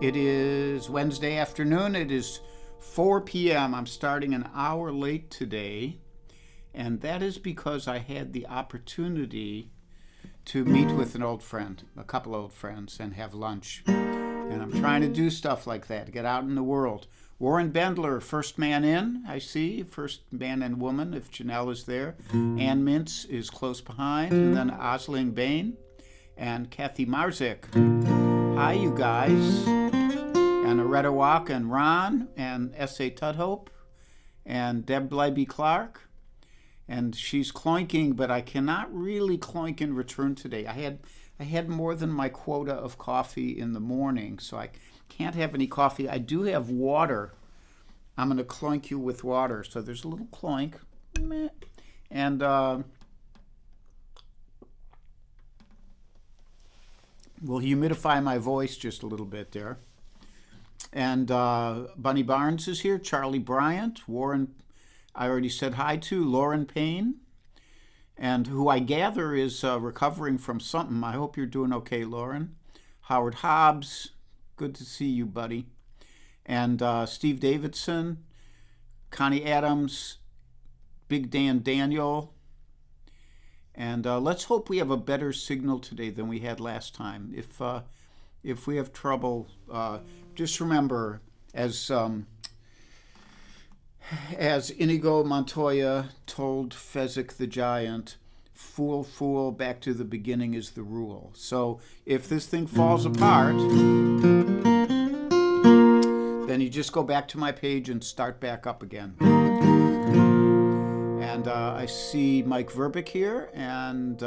It is Wednesday afternoon. It is 4 p.m. I'm starting an hour late today, and that is because I had the opportunity to meet with an old friend, a couple old friends, and have lunch. And I'm trying to do stuff like that, get out in the world. Warren Bendler, first man in, I see, first man and woman, if Janelle is there. Ann Mintz is close behind, and then Osling Bain and Kathy Marzik. Hi, you guys. And Aretta Walk and Ron and S.A. Tudhope and Deb Blyby Clark. And she's cloinking, but I cannot really cloink in return today. I had more than my quota of coffee in the morning, so I can't have any coffee. I do have water. I'm going to cloink you with water. So there's a little cloink. And we'll humidify my voice just a little bit there. And Bunny Barnes is here. Charlie Bryant. Warren, I already said hi to. Lauren Payne. And who I gather is recovering from something. I hope you're doing okay, Lauren. Howard Hobbs. Good to see you, buddy. And Steve Davidson. Connie Adams. Big Dan Daniel. And let's hope we have a better signal today than we had last time. If we have trouble, just remember, as Inigo Montoya told Fezzik the Giant, fool, fool, back to the beginning is the rule. So if this thing falls apart, then you just go back to my page and start back up again. And I see Mike Verbeek here and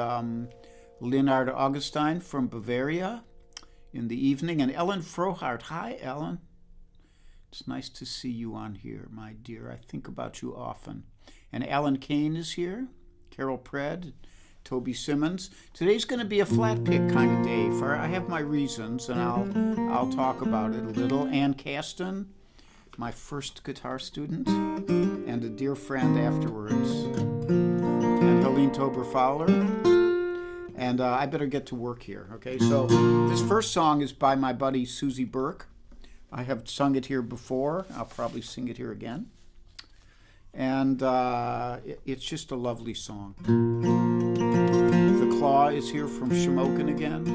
Leonard Augustine from Bavaria in the evening. And Ellen Frohart. Hi, Ellen. It's nice to see you on here, my dear. I think about you often. And Alan Kane is here. Carol Pred. Toby Simmons. Today's going to be a flat pick kind of day. I have my reasons, and I'll talk about it a little. Ann Caston, my first guitar student, and a dear friend afterwards. And Helene Tober Fowler. And I better get to work here, okay? So this first song is by my buddy Susie Burke. I have sung it here before. I'll probably sing it here again. And it's just a lovely song. The Claw is here from Shamokin again.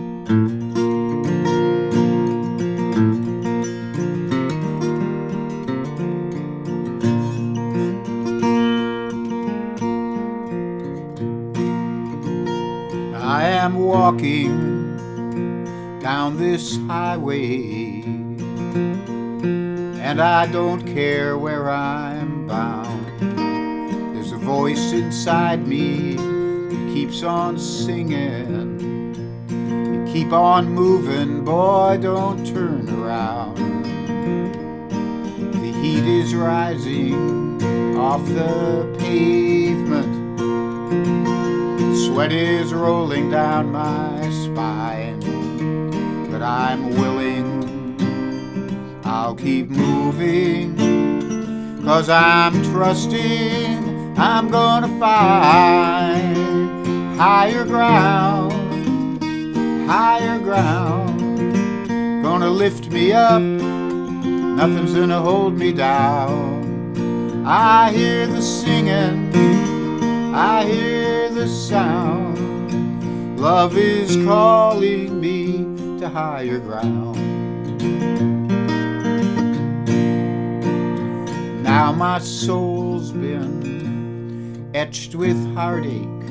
I am walking down this highway, and I don't care where I'm bound. There's a voice inside me that keeps on singing. You keep on moving, boy, don't turn around. The heat is rising off the pavement. Sweat is rolling down my spine, but I'm willing, I'll keep moving, 'cause I'm trusting I'm gonna find higher ground, higher ground. Gonna lift me up, nothing's gonna hold me down. I hear the singing, I hear the sound. Love is calling me to higher ground. Now my soul's been etched with heartache,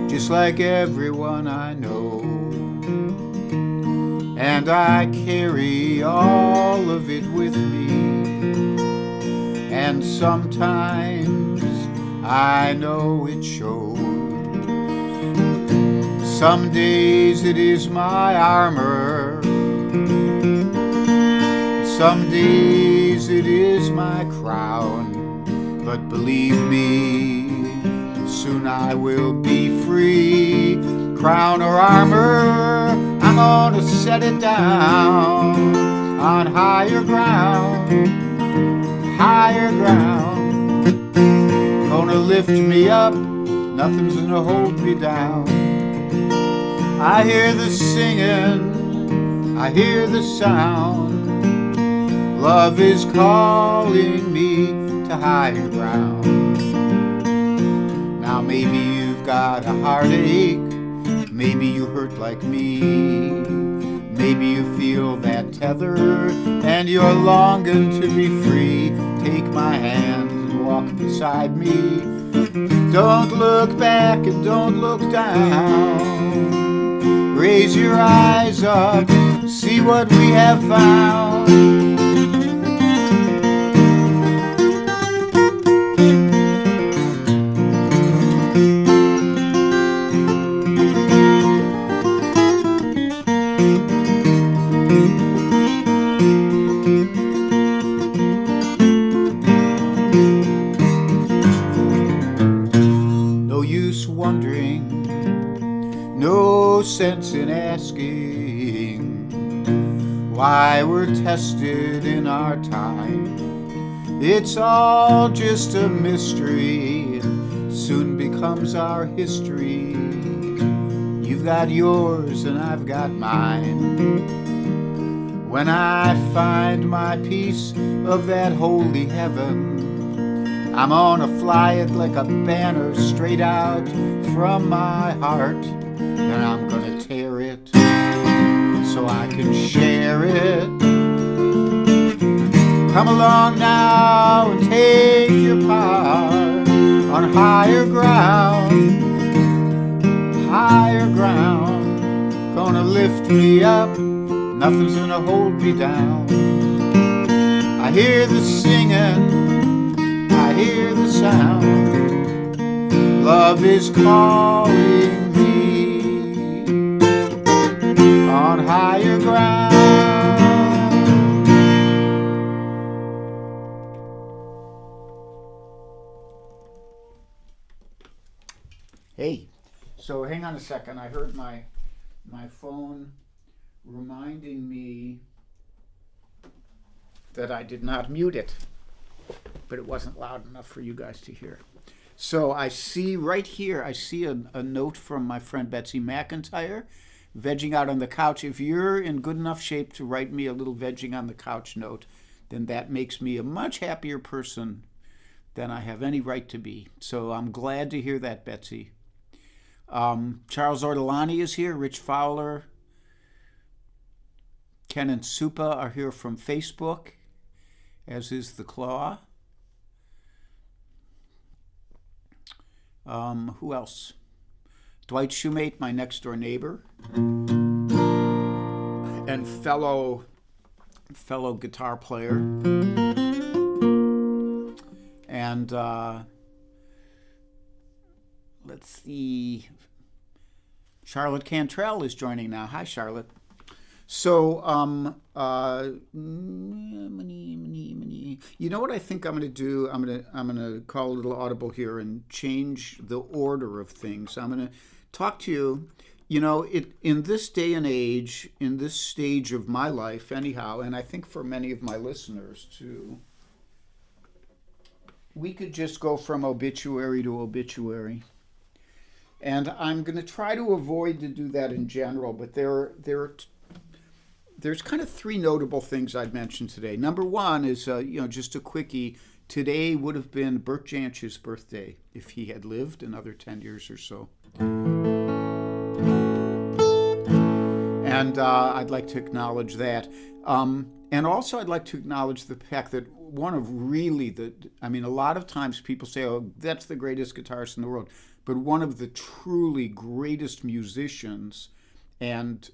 just like everyone I know, and I carry all of it with me. And sometimes I know it shows. Some days it is my armor, some days it is my crown. But believe me, soon I will be free. Crown or armor, I'm gonna set it down on higher ground, higher ground. Gonna lift me up, nothing's gonna hold me down. I hear the singing, I hear the sound. Love is calling me to higher ground. Now maybe you've got a heartache, maybe you hurt like me, maybe you feel that tether and you're longing to be free. Take my hand and walk beside me. Don't look back and don't look down. Raise your eyes up, see what we have found. No sense in asking why we're tested in our time. It's all just a mystery, soon becomes our history. You've got yours and I've got mine. When I find my piece of that holy heaven, I'm gonna fly it like a banner straight out from my heart. And I'm gonna tear it so I can share it. Come along now and take your part on higher ground. Higher ground, gonna lift me up, nothing's gonna hold me down. I hear the singing, I hear the sound. Love is calling me on higher ground. Hey, so hang on a second. I heard my phone reminding me that I did not mute it, but it wasn't loud enough for you guys to hear. So I see right here, I see a note from my friend Betsy McIntyre, vegging out on the couch. If you're in good enough shape to write me a little vegging on the couch note, then that makes me a much happier person than I have any right to be. So I'm glad to hear that, Betsy. Charles Ortolani is here. Rich Fowler, Ken and Supa are here from Facebook, as is the Claw. Who else? Dwight Shoemate, my next door neighbor and fellow guitar player. And let's see, Charlotte Cantrell is joining now. Hi, Charlotte. So, you know what I think I'm going to do? I'm going to call a little audible here and change the order of things. I'm going to talk to you. You know, in this day and age, in this stage of my life, anyhow, and I think for many of my listeners too, we could just go from obituary to obituary. And I'm going to try to avoid to do that in general, but there's kind of three notable things I'd mention today. Number one is, just a quickie. Today would have been Bert Jansch's birthday if he had lived another 10 years or so. And I'd like to acknowledge that. And also I'd like to acknowledge the fact that one of really a lot of times people say, oh, that's the greatest guitarist in the world. But one of the truly greatest musicians and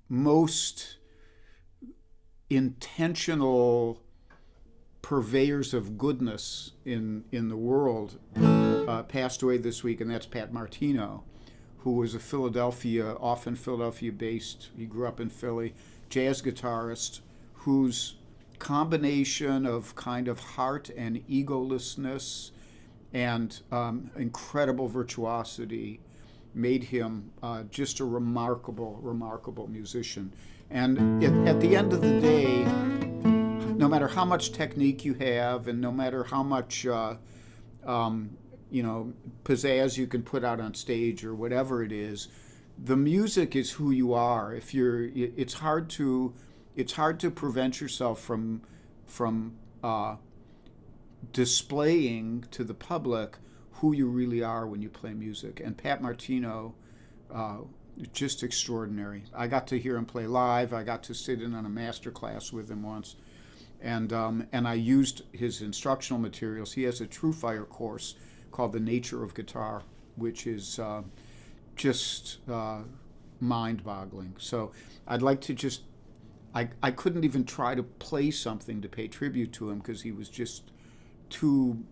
most intentional purveyors of goodness in the world passed away this week, and that's Pat Martino, who was often Philadelphia-based, he grew up in Philly, jazz guitarist, whose combination of kind of heart and egolessness and incredible virtuosity made him just a remarkable musician. And at the end of the day, no matter how much technique you have and no matter how much pizzazz you can put out on stage or whatever it is, the music is who you are. If you're, it's hard to prevent yourself from displaying to the public who you really are when you play music. And Pat Martino, just extraordinary. I got to hear him play live. I got to sit in on a master class with him once, and I used his instructional materials. He has a True Fire course called The Nature of Guitar, which is just mind-boggling. So I'd like to just, I couldn't even try to play something to pay tribute to him because he was just too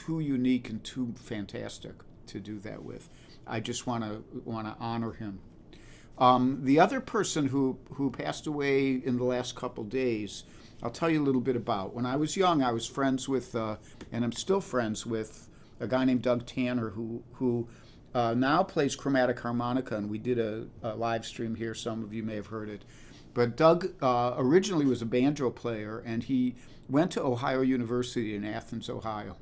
unique and too fantastic to do that with. I just want to honor him. The other person who passed away in the last couple days, I'll tell you a little bit about. When I was young, I was friends with, and I'm still friends with, a guy named Doug Tanner who now plays chromatic harmonica, and we did a live stream here. Some of you may have heard it. But Doug originally was a banjo player, and he went to Ohio University in Athens, Ohio.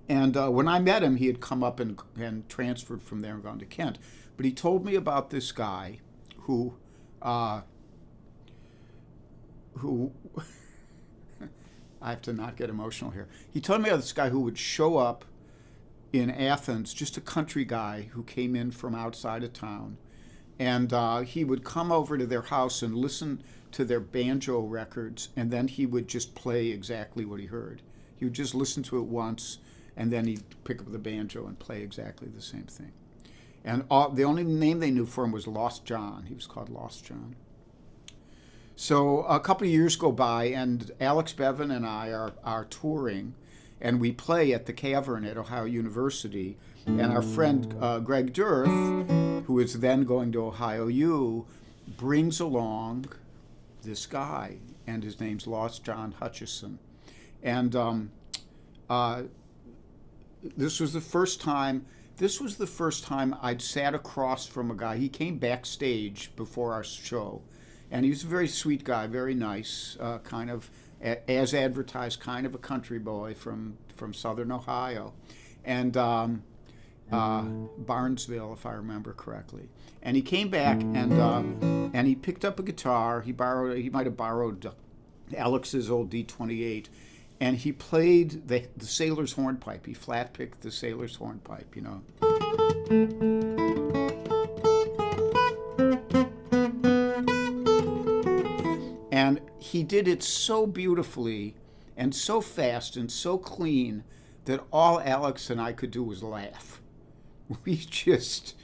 And when I met him, he had come up and transferred from there and gone to Kent. But he told me about this guy who I have to not get emotional here. He told me about this guy who would show up in Athens, just a country guy who came in from outside of town. And he would come over to their house and listen to their banjo records, and then he would just play exactly what he heard. He would just listen to it once, and then he'd pick up the banjo and play exactly the same thing. And the only name they knew for him was Lost John. He was called Lost John. So a couple of years go by, and Alex Bevan and I are touring, and we play at the Cavern at Ohio University. And our friend Greg Durth, who is then going to Ohio U, brings along this guy, and his name's Lost John Hutchison. And this was the first time I'd sat across from a guy. He came backstage before our show, and he was a very sweet guy, very nice, kind of, as advertised, kind of a country boy from southern Ohio, and Barnesville, if I remember correctly. And he came back, and he picked up a guitar. He might have borrowed Alex's old D28, and he played the sailor's hornpipe. He flat picked the sailor's hornpipe, you know. And he did it so beautifully and so fast and so clean that all Alex and I could do was laugh. We just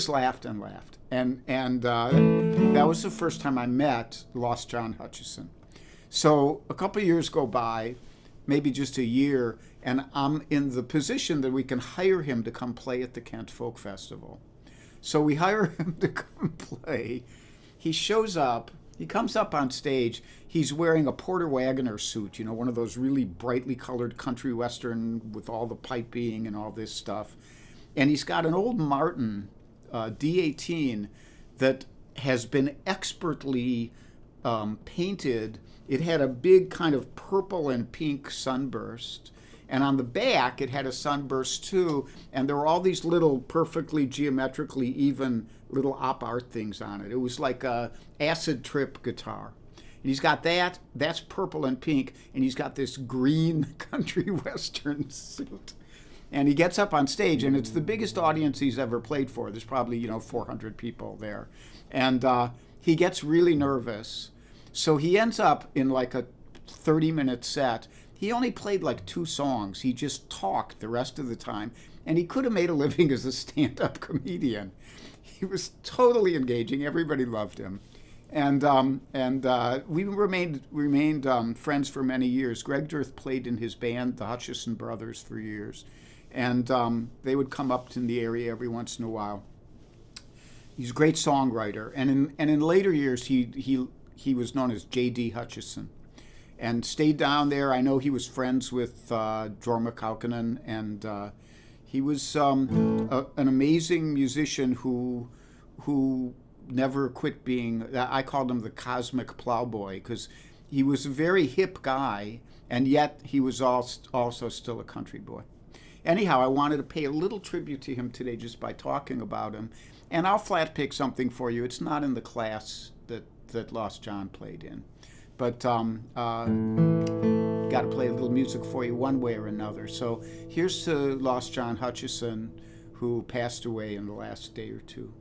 laughed and laughed. And that was the first time I met Lost John Hutchison. So a couple of years go by, maybe just a year, and I'm in the position that we can hire him to come play at the Kent Folk Festival. So we hire him to come play. He shows up. He comes up on stage. He's wearing a Porter Wagoner suit, you know, one of those really brightly colored country western with all the piping and all this stuff. And he's got an old Martin D18 that has been expertly painted. It had a big kind of purple and pink sunburst. And on the back, it had a sunburst too. And there were all these little perfectly geometrically even little op art things on it. It was like a acid trip guitar. And he's got that's purple and pink. And he's got this green country western suit. And he gets up on stage, and it's the biggest audience he's ever played for. There's probably, 400 people there. And he gets really nervous. So he ends up in like a 30-minute set. He only played like 2 songs. He just talked the rest of the time. And he could have made a living as a stand-up comedian. He was totally engaging. Everybody loved him. And we remained friends for many years. Greg Durth played in his band, the Hutchison Brothers, for years. And they would come up in the area every once in a while. He's a great songwriter. And in later years, he was known as J.D. Hutchison, and stayed down there. I know he was friends with Jorma Kaukonen, and he was an amazing musician who never quit being. I called him the cosmic plowboy because he was a very hip guy, and yet he was also still a country boy. anyhow, I wanted to pay a little tribute to him today just by talking about him. And I'll flat pick something for you. It's not in the class that Lost John played in. But got to play a little music for you one way or another. So here's to Lost John Hutchison, who passed away in the last day or two.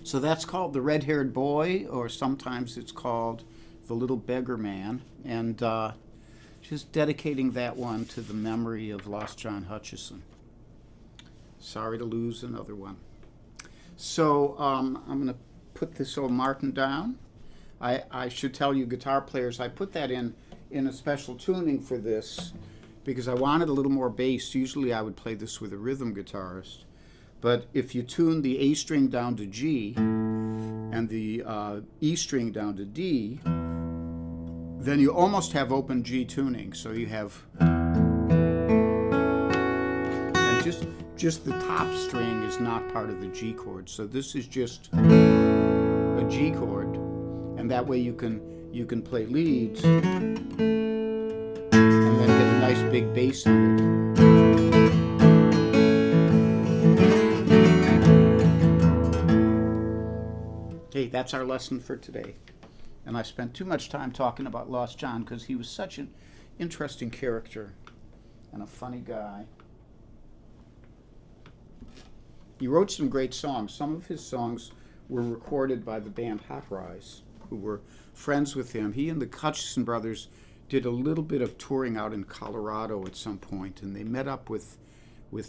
So that's called The Redhaired Boy, or sometimes it's called The Little Beggar Man. And just dedicating that one to the memory of Lost John Hutchison. Sorry to lose another one. So I'm going to put this old Martin down. I should tell you, guitar players, I put that in a special tuning for this because I wanted a little more bass. Usually I would play this with a rhythm guitarist. But if you tune the A string down to G and the E string down to D, then you almost have open G tuning. So you have, and just the top string is not part of the G chord. So this is just a G chord, and that way you can play leads and then get a nice big bass on it. Okay, that's our lesson for today. And I spent too much time talking about Lost John because he was such an interesting character and a funny guy. He wrote some great songs. Some of his songs were recorded by the band Hot Rise, who were friends with him. He and the Hutchison brothers did a little bit of touring out in Colorado at some point, and they met up with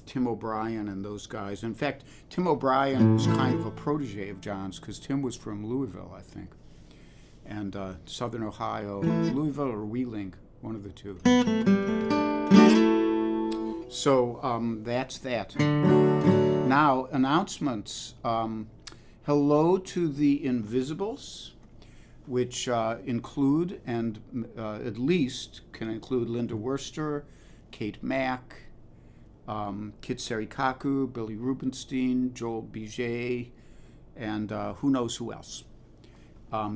Tim O'Brien and those guys. In fact, Tim O'Brien was kind of a protege of John's because Tim was from Louisville, I think, and Southern Ohio, Louisville or Wheeling, one of the two. So that's that. Now, announcements. Hello to the Invisibles, which include, and at least can include Linda Worster, Kate Mack, Kit Serikaku, Billy Rubenstein, Joel Biget, and who knows who else.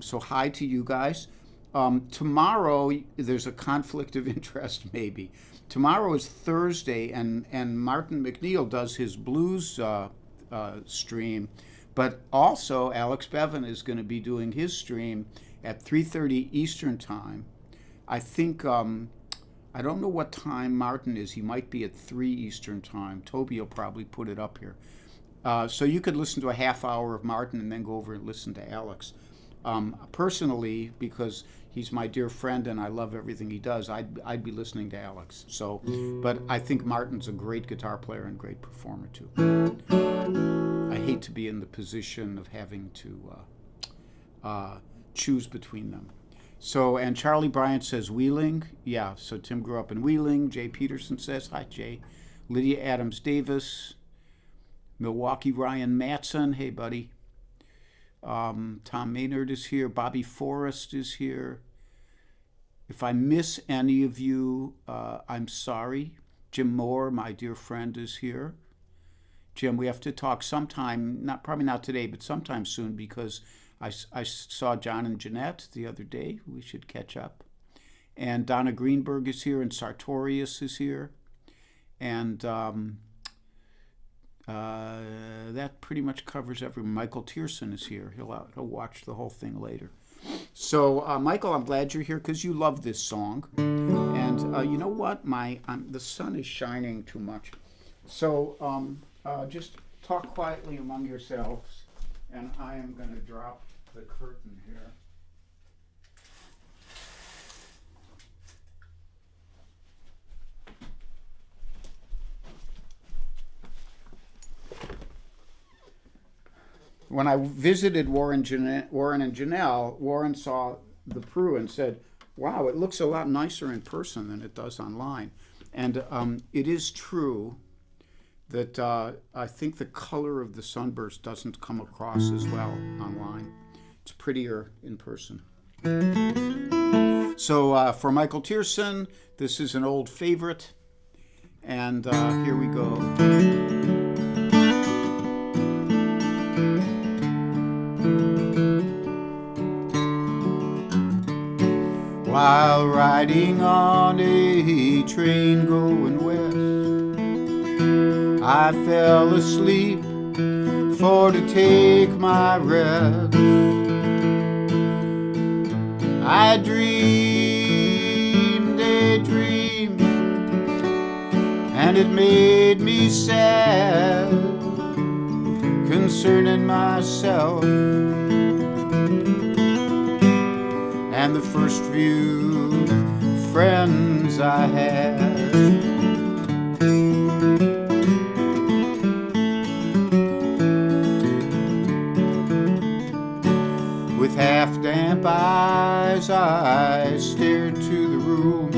So hi to you guys. Tomorrow, there's a conflict of interest, maybe. Tomorrow is Thursday, and Martin McNeil does his blues stream, but also Alex Bevan is going to be doing his stream at 3:30 Eastern Time. I think, I don't know what time Martin is. He might be at 3 Eastern Time. Toby will probably put it up here. So you could listen to a half hour of Martin and then go over and listen to Alex. Personally, because he's my dear friend and I love everything he does, I'd be listening to Alex. So, but I think Martin's a great guitar player and great performer too. I hate to be in the position of having to choose between them. So, and Charlie Bryant says Wheeling. Yeah, so Tim grew up in Wheeling. Jay Peterson says, hi Jay. Lydia Adams Davis. Milwaukee Ryan Matson, hey buddy. Tom Maynard is here. Bobby Forrest is here. If I miss any of you, I'm sorry. Jim Moore, my dear friend, is here. Jim, we have to talk sometime, probably not today, but sometime soon, because I saw John and Jeanette the other day. We should catch up. And Donna Greenberg is here, and Sartorius is here. And that pretty much covers everyone. Michael Tierson is here. He'll watch the whole thing later. So, Michael, I'm glad you're here because you love this song. And you know what? The sun is shining too much. So just talk quietly among yourselves, and I am going to drop the curtain here. When I visited Warren and Janelle, Warren saw the Prue and said, wow, it looks a lot nicer in person than it does online. And it is true that I think the color of the sunburst doesn't come across as well online. It's prettier in person. So for Michael Tierson, this is an old favorite. And here we go. While riding on a train going west, I fell asleep for to take my rest. I dreamed a dream, and it made me sad concerning myself and the first few friends I had. With half-damp eyes I stared to the room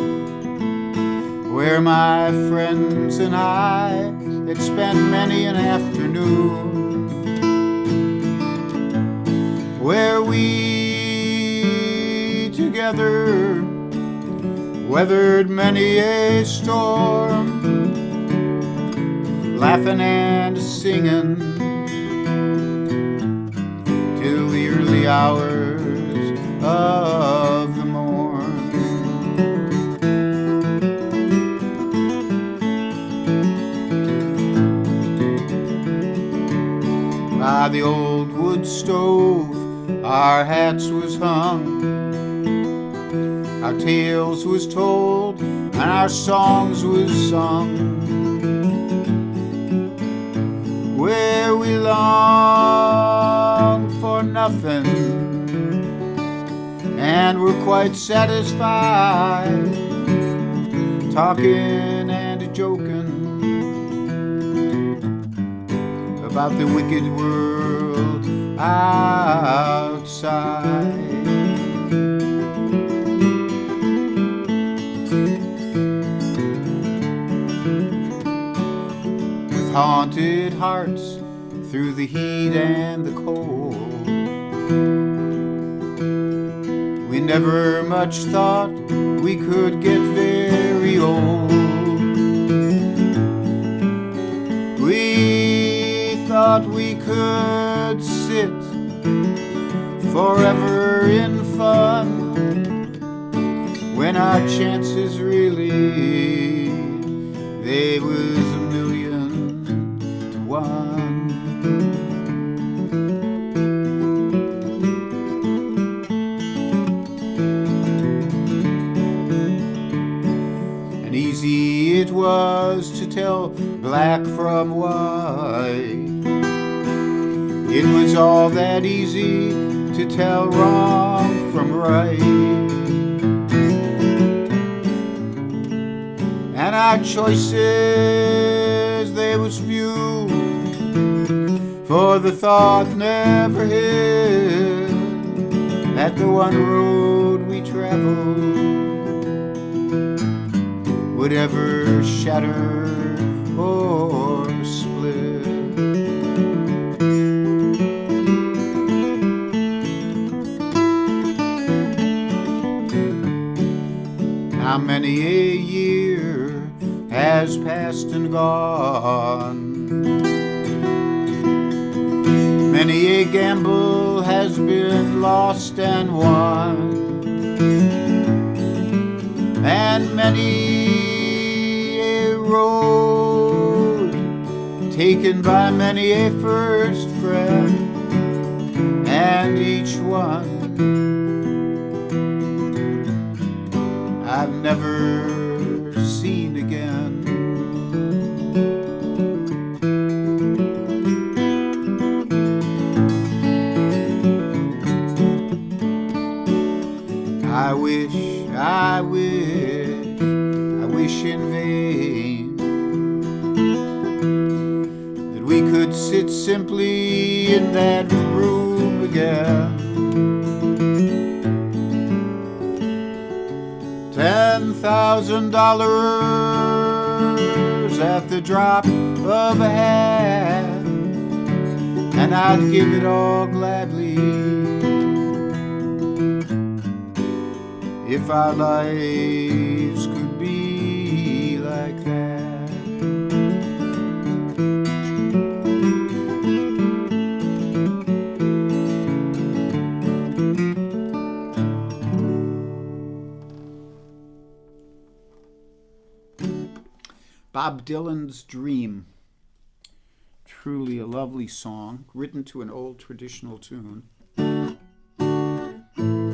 where my friends and I had spent many an afternoon, where we together weathered many a storm, laughing and singing till the early hours of the morn. By the old wood stove our hats was hung, our tales was told, and our songs was sung, where we longed for nothing and were quite satisfied, talking and joking about the wicked world outside. Haunted hearts through the heat and the cold, we never much thought we could get very old. thought we could sit forever in fun, when our chances really, they was 1,000,000 to 1. And easy it was to tell black from white. It was all that easy to tell wrong from right. And our choices, they was few, for the thought never hid that the one road we traveled would ever shatter or split. How many a year has passed and gone, many a gamble has been lost and won, and many a road taken by many a first friend, and each one I've never seen again. I wish in vain that we could sit simply in that room again. $10,000 at the drop of a hat, and I'd give it all gladly if our lives could be like that. Bob Dylan's Dream. Truly a lovely song, written to an old traditional tune.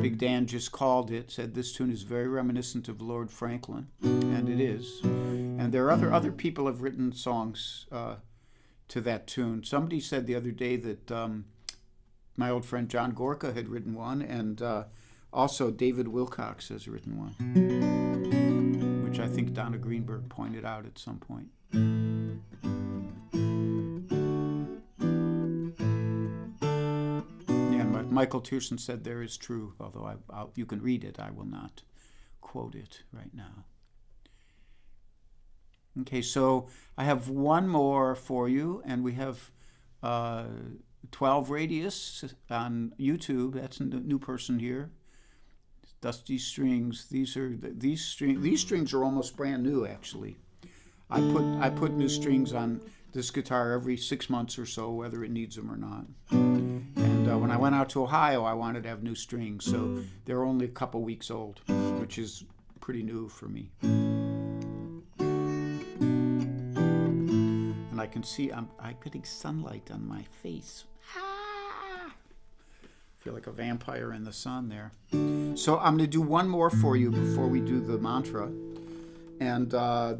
Big Dan just called it, said this tune is very reminiscent of Lord Franklin, and it is. And there are other people have written songs to that tune. Somebody said the other day that my old friend John Gorka had written one, and also David Wilcox has written one, which I think Donna Greenberg pointed out at some point. Michael Tierson said there is true, although you can read it. I will not quote it right now. Okay, so I have one more for you, and we have 12 Radius on YouTube. That's a new person here. Dusty Strings. These strings are almost brand new, actually. I put new strings on this guitar every 6 months or so, whether it needs them or not. And when I went out to Ohio, I wanted to have new strings, so they're only a couple weeks old, which is pretty new for me. And I can see I'm getting sunlight on my face. I feel like a vampire in the sun there. So I'm going to do one more for you before we do the mantra. And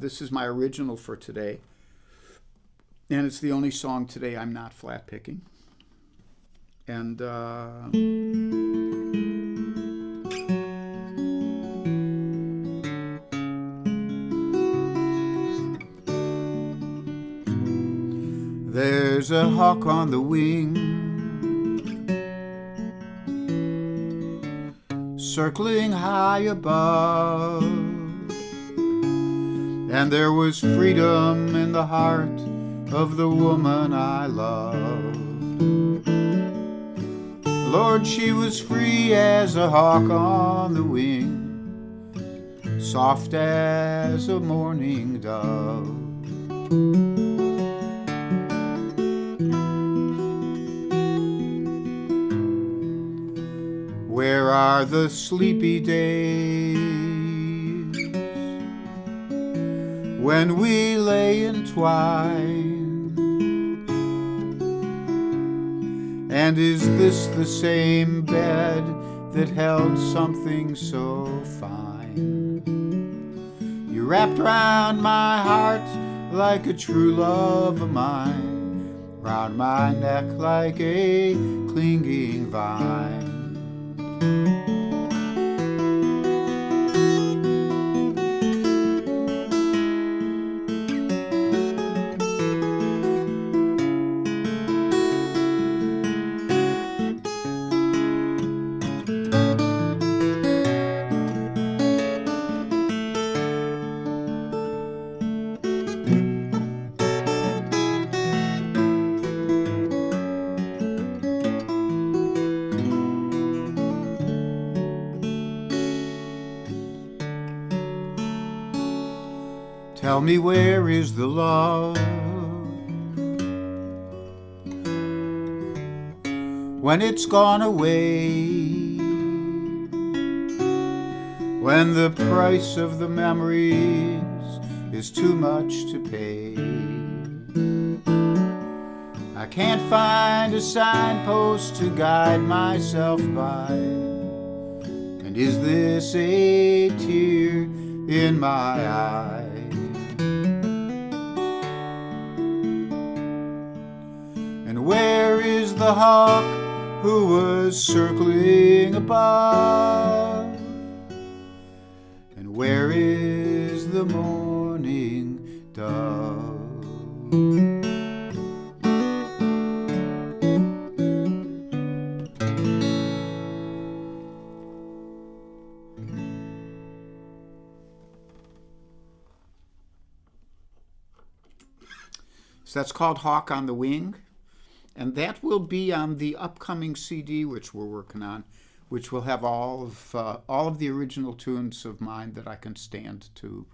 this is my original for today. And it's the only song today I'm not flat picking. And there's a hawk on the wing, circling high above, and there was freedom in the heart of the woman I loved. Lord, she was free as a hawk on the wing, soft as a morning dove. are the sleepy days when we lay entwined. And is this the same bed that held something so fine? You wrapped round my heart like a true love of mine, round my neck like a clinging vine. Tell me, where is the love when it's gone away? When the price of the memories is too much to pay? I can't find a signpost to guide myself by. And is this a tear in my eye? And where is the hawk who was circling above? And where is the morning dove? So that's called Hawk on the Wing. And that will be on the upcoming CD, which we're working on, which will have all of the original tunes of mine that I can stand to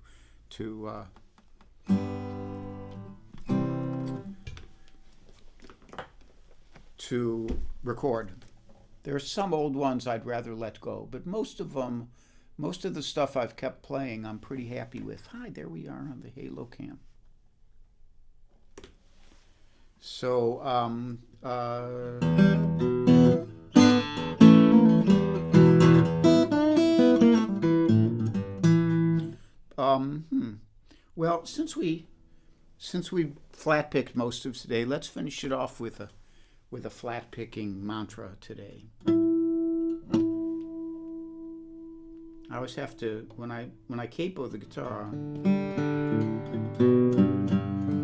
record. There are some old ones I'd rather let go, but most of the stuff I've kept playing, I'm pretty happy with. Hi, there we are on the Halo Cam. So, well, since we flat picked most of today, let's finish it off with a flat picking mantra today. I always have to, when I capo the guitar,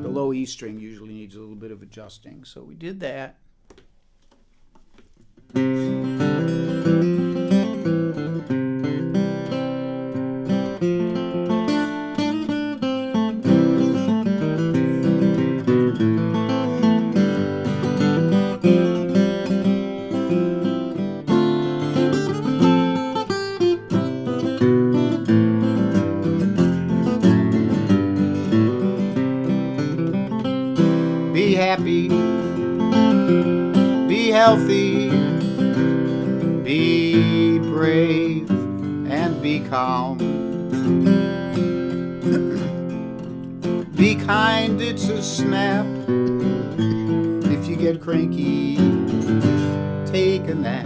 the low E string usually needs a little bit of adjusting. So we did that. Be happy, be healthy, be brave, and be calm. Be kind, it's a snap. If you get cranky, take a nap.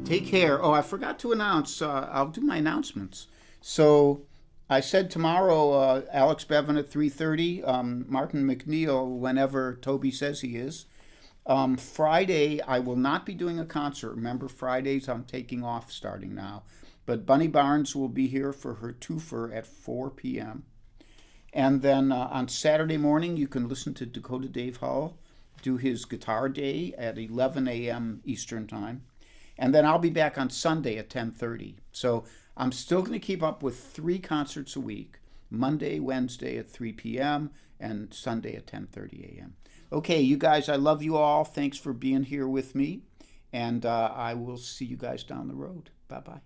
Take care. Oh, I forgot to announce. I'll do my announcements. So I said tomorrow, Alex Bevan at 3:30, Martin McNeil whenever Toby says he is. Friday, I will not be doing a concert. Remember, Fridays I'm taking off starting now. But Bunny Barnes will be here for her twofer at 4 p.m. And then on Saturday morning, you can listen to Dakota Dave Hull do his guitar day at 11 a.m. Eastern Time. And then I'll be back on Sunday at 10:30. So I'm still going to keep up with 3 concerts a week. Monday, Wednesday at 3 p.m., and Sunday at 10:30 a.m. Okay, you guys, I love you all. Thanks for being here with me, and I will see you guys down the road. Bye-bye.